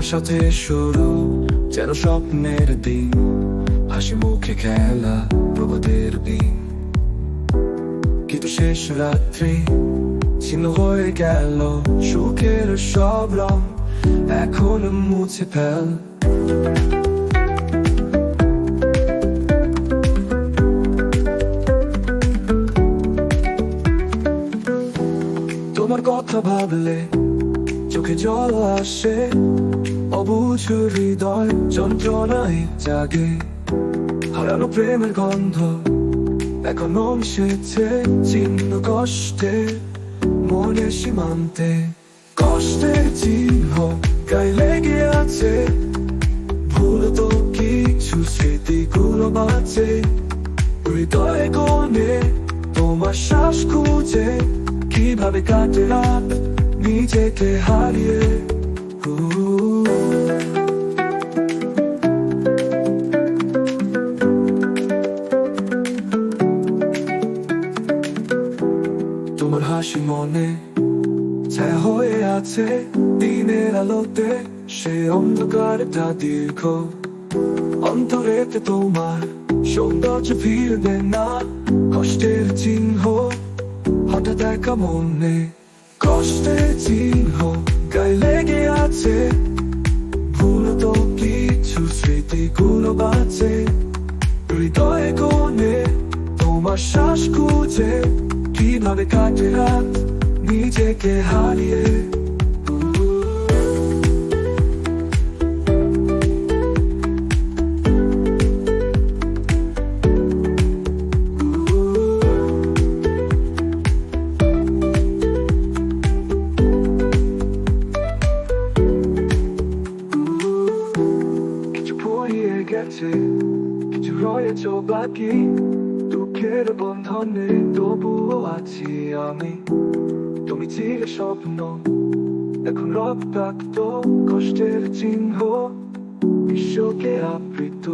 তোমার সাথে শুরু যেন স্বপ্নের দিন, হাসি মুখে খেলা প্রভাতের দিন। কিন্তু শেষ রাত্রি ছিন্ন হয়ে গেল, সুখের সব রং এখন মুছে ফেল। তোমার কথা ভাবলে চোখে জল আসে, অবুঝ হৃদয় যন্ত্রণায় জাগে। হারানো প্রেমের গন্ধ এখনো মিশেছে চিহ্ন কষ্টে মনের সীমান্তে। কষ্টের চিহ্ন গায়ে লেগে আছে, ভুল তো কিছু স্মৃতিগুলো বাঁচে। হৃদয়ে কোণে তোমার শ্বাস খুঁজে, কিভাবে কাটে রাত নিজেকে হারিয়ে। তোমার হাসি মনে ছায়া হয়ে আছে দিনের আলোতে, সে অন্ধকারটা দীর্ঘ অন্তরেতে তোমার সৌন্দর্য ফিরবে না। কষ্টের চিহ্ন হঠাৎ একা মনে, কষ্টের চিহ্ন গায়ে লেগে আছে, ভুল তো কিছু স্মৃতিগুলো বাঁচে। হৃদয়ে কোণে তোমার শ্বাস খুঁজে, কিভাবে কাটে রাত নিজেকে হারিয়ে। কিছু ফুরিয়ে গেছে, কিছু রয়েছে বাকি, দুঃখের বন্ধনে তবুও আছি আমি। তুমি ছিলে স্বপ্ন এখন রক্তাক্ত, কষ্টের চিহ্ন বিশ্বকে আবৃত।